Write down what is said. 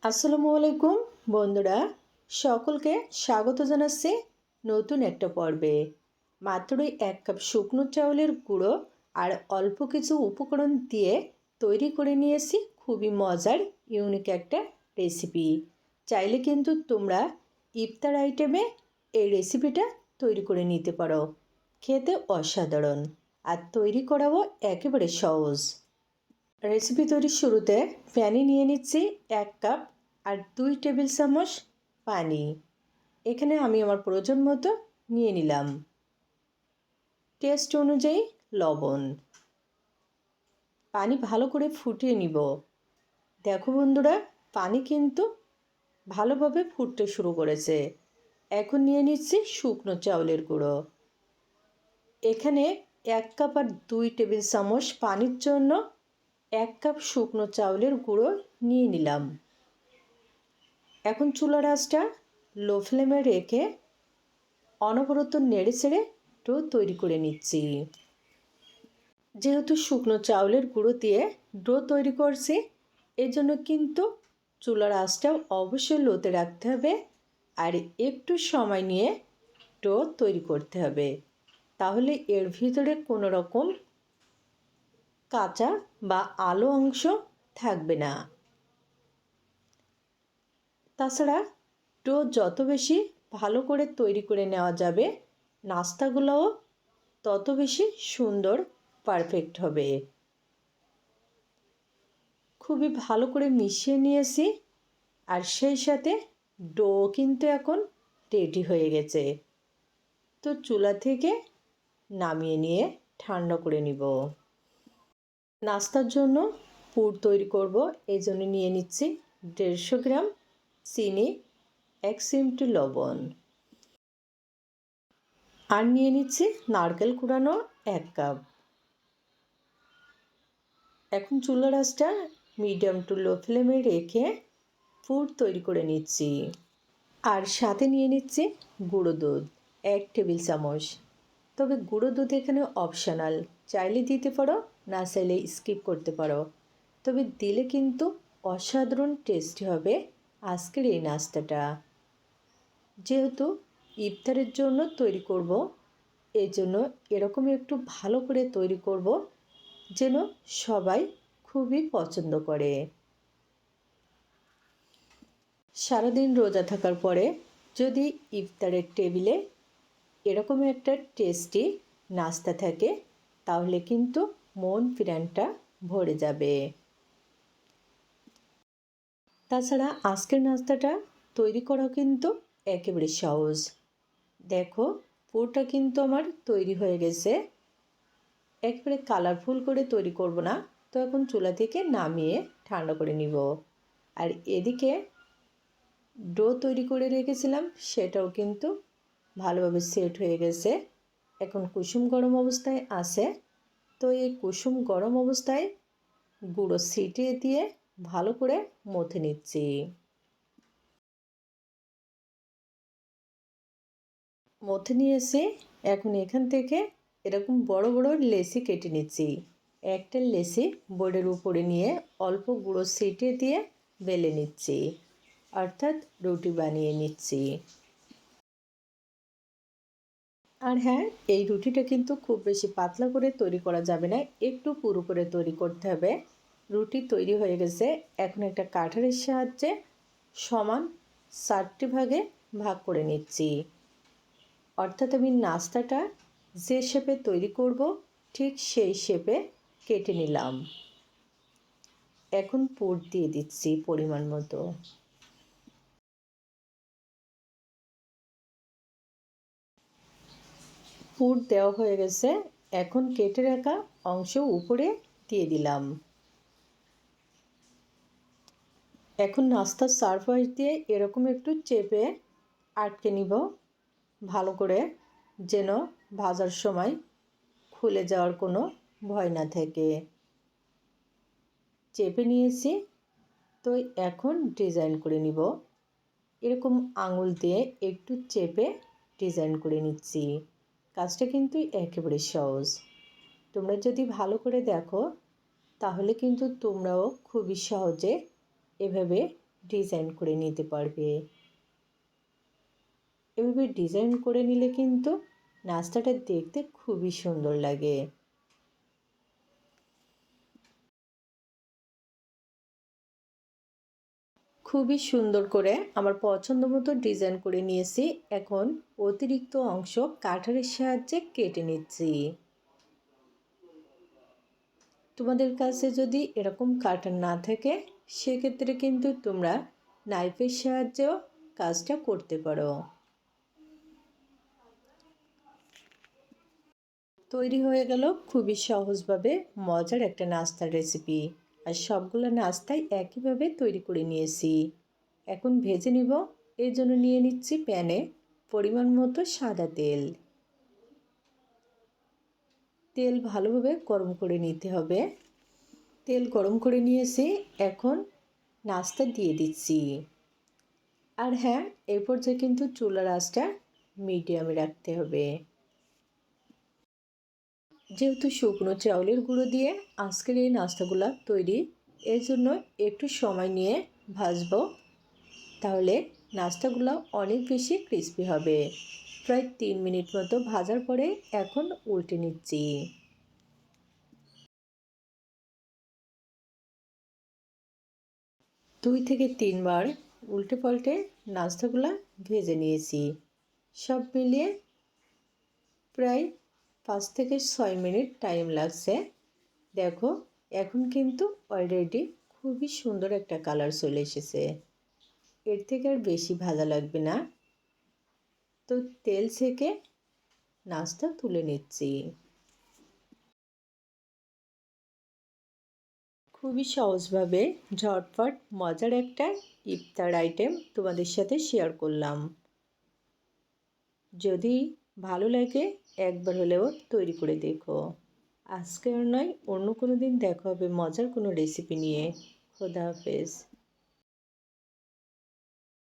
আসসালামু আলাইকুম বন্ধুরা, সকলকে স্বাগত জানাচ্ছি নতুন একটা পর্বে। মাত্রই 1 কাপ শুকনো চাউলের গুঁড়ো আর অল্প কিছু উপকরণ দিয়ে তৈরি করে নিয়েছি খুবই মজার ইউনিক একটা রেসিপি। চাইলে কিন্তু তোমরা ইফতার আইটেমে এই রেসিপিটা তৈরি করে নিতে পারো। খেতে অসাধারণ আর তৈরি করাও একেবারে সহজ। রেসিপি তৈরির শুরুতে প্যানে নিয়ে নিচ্ছি 1 কাপ আর 2 টেবিল চামচ পানি। এখানে আমি আমার প্রয়োজন মতো নিয়ে নিলাম। টেস্ট অনুযায়ী লবণ। পানি ভালো করে ফুটিয়ে নিব। দেখো বন্ধুরা, পানি কিন্তু ভালোভাবে ফুটতে শুরু করেছে। এখন নিয়ে নিচ্ছি শুকনো চাউলের গুঁড়ো। এখানে 1 কাপ আর 2 টেবিল চামচ পানির জন্য 1 কাপ শুকনো চাউলের গুঁড়ো নিয়ে নিলাম। এখন চুলার আঁচটা লো ফ্লেমে রেখে অনবরত নেড়ে ছেড়ে ডো তৈরি করে নিচ্ছি। যেহেতু শুকনো চাউলের গুঁড়ো দিয়ে ডো তৈরি করছি, এই জন্য কিন্তু চুলার আঁচটা অবশ্যই লোতে রাখতে হবে আর একটু সময় নিয়ে ডো তৈরি করতে হবে। তাহলে এর ভিতরে কোনো রকম কাঁচা বা আলো অংশ থাকবে না। তাছাড়া ডো যত বেশি ভালো করে তৈরি করে নেওয়া যাবে, নাস্তাগুলোও তত বেশি সুন্দর পারফেক্ট হবে। খুবই ভালো করে মিশিয়ে নিয়েছি আর সেই সাথে ডো কিন্তু এখন রেডি হয়ে গেছে। তো চুলা থেকে নামিয়ে নিয়ে ঠান্ডা করে নিব। নাস্তার জন্য পুর তৈরি করব, এই জন্য নিয়ে নিচ্ছি 150 গ্রাম চিনি, 1 চিমটি লবণ আর নিয়ে নিচ্ছি নারকেল কুড়ানো 1 কাপ। এখন চুলার আঁচটা মিডিয়াম টু লো ফ্লেমে রেখে পুর তৈরি করে নিচ্ছি। আর সাথে নিয়ে নিচ্ছি গুঁড়ো দুধ 1 টেবিল চামচ। তবে গুঁড়ো দুধ এখানে অপশনাল, চাইলে দিতে পারো, না চাইলে স্কিপ করতে পারো। তবে দিলে কিন্তু অসাধারণ টেস্টি হবে আজকের এই নাস্তাটা। যেহেতু ইফতারের জন্য তৈরি করব, এই জন্য এরকম একটু ভালো করে তৈরি করব যেন সবাই খুবই পছন্দ করে। সারাদিন রোজা থাকার পরে যদি ইফতারের টেবিলে এরকম একটা টেস্টি নাস্তা থাকে, তাহলে কিন্তু মন প্রাণটা ভরে যাবে। তাছাড়া আজকের নাস্তাটা তৈরি করা কিন্তু একেবারে সহজ। দেখো, পুরটা কিন্তু আমার তৈরি হয়ে গেছে। একেবারে কালারফুল করে তৈরি করব না, তো এখন চুলা থেকে নামিয়ে ঠান্ডা করে নিব। আর এদিকে ডো তৈরি করে রেখেছিলাম, সেটাও কিন্তু ভালোভাবে সেট হয়ে গেছে। এখন কুসুম গরম অবস্থায় আছে। তো এই কুসুম গরম অবস্থায় গুঁড়ো ছিটিয়ে দিয়ে ভালো করে মথে নিচ্ছি। মথে নিয়েছি। এখন এখান থেকে এরকম বড় বড় লেচি কেটে নিচ্ছি। একটা লেচি বোর্ডের উপরে নিয়ে অল্প গুঁড়ো ছিটিয়ে দিয়ে বেলে নিচ্ছি, অর্থাৎ রুটি বানিয়ে নিচ্ছি। আর হ্যাঁ, এই রুটিটা কিন্তু খুব বেশি পাতলা করে তৈরি করা যাবে না, একটু পুরু করে তৈরি করতে হবে। রুটি তৈরি হয়ে গেছে। এখন একটা কাঠারের সাহায্যে সমান 4টি ভাগে ভাগ করে নিচ্ছি। অর্থাৎ আমি নাস্তাটা যে শেপে তৈরি করব, ঠিক সেই শেপে কেটে নিলাম। এখন পুর দিয়ে দিচ্ছি পরিমাণ মতো। পুর দেওয়া হয়ে গেছে। এখন কেটে রাখা অংশ উপরে দিয়ে দিলাম। এখন নাস্তার সারফেস দিয়ে এরকম একটু চেপে আটকে নিব ভালো করে, যেন ভাজার সময় খুলে যাওয়ার কোনো ভয় না থাকে। চেপে নিয়েছি। তো এখন ডিজাইন করে নিব। এরকম আঙুল দিয়ে একটু চেপে ডিজাইন করে নিচ্ছি। কাজটা কিন্তু একেবারে সহজ। তোমরা যদি ভালো করে দেখো, তাহলে কিন্তু তোমরাও খুবই সহজে এভাবে ডিজাইন করে নিতে পারবে। এভাবে ডিজাইন করে নিলে কিন্তু নাস্তাটা দেখতে খুবই সুন্দর লাগে। খুবই সুন্দর করে আমার পছন্দ মতো ডিজাইন করে নিয়েছি। এখন অতিরিক্ত অংশ কাটারের সাহায্যে কেটে নিচ্ছি। তোমাদের কাছে যদি এরকম কাটার না থাকে সেক্ষেত্রে কিন্তু তোমরা নাইফের সাহায্যেও কাজটা করতে পারো। তৈরি হয়ে গেল খুবই সহজভাবে মজার একটা নাস্তার রেসিপি। আর সবগুলো নাস্তাই একইভাবে তৈরি করে নিয়েছি। এখন ভেজে নিব। এর জন্য নিয়ে নিচ্ছি প্যানে পরিমাণ মতো সাদা তেল। তেল ভালোভাবে গরম করে নিতে হবে। তেল গরম করে নিয়েছি, এখন নাস্তা দিয়ে দিচ্ছি। আর হ্যাঁ, এই পর্যায়ে কিন্তু চুলার আঁচটা মিডিয়ামে রাখতে হবে। যেহেতু শুকনো চাউলের গুঁড়ো দিয়ে আজকের এই নাস্তাগুলো তৈরি, এর জন্য একটু সময় নিয়ে ভাজবো, তাহলে নাস্তাগুলো অনেক বেশি ক্রিস্পি হবে। প্রায় 3 মিনিট মতো ভাজার পরে এখন উল্টে নিচ্ছি। 2 থেকে 3 বার উল্টে পাল্টে নাস্তাগুলো ভেজে নিয়েছি। সব মিলিয়ে প্রায় 5 থেকে 6 মিনিট টাইম লাগছে। দেখো, এখন কিন্তু অলরেডি খুবই সুন্দর একটা কালার চলে এসেছে। এর থেকে আর বেশি ভাজা লাগবে না। তো তেল থেকে নাস্তা তুলে নিচ্ছি। খুবই সহজভাবে ঝটপট মজার একটা ইফতার আইটেম তোমাদের সাথে শেয়ার করলাম। যদি ভালো লাগে একবার হলেও তৈরি করে দেখো। আজকে আর নয়, অন্য কোনো দিন দেখা হবে মজার কোনো রেসিপি নিয়ে। খোদা হাফেজ।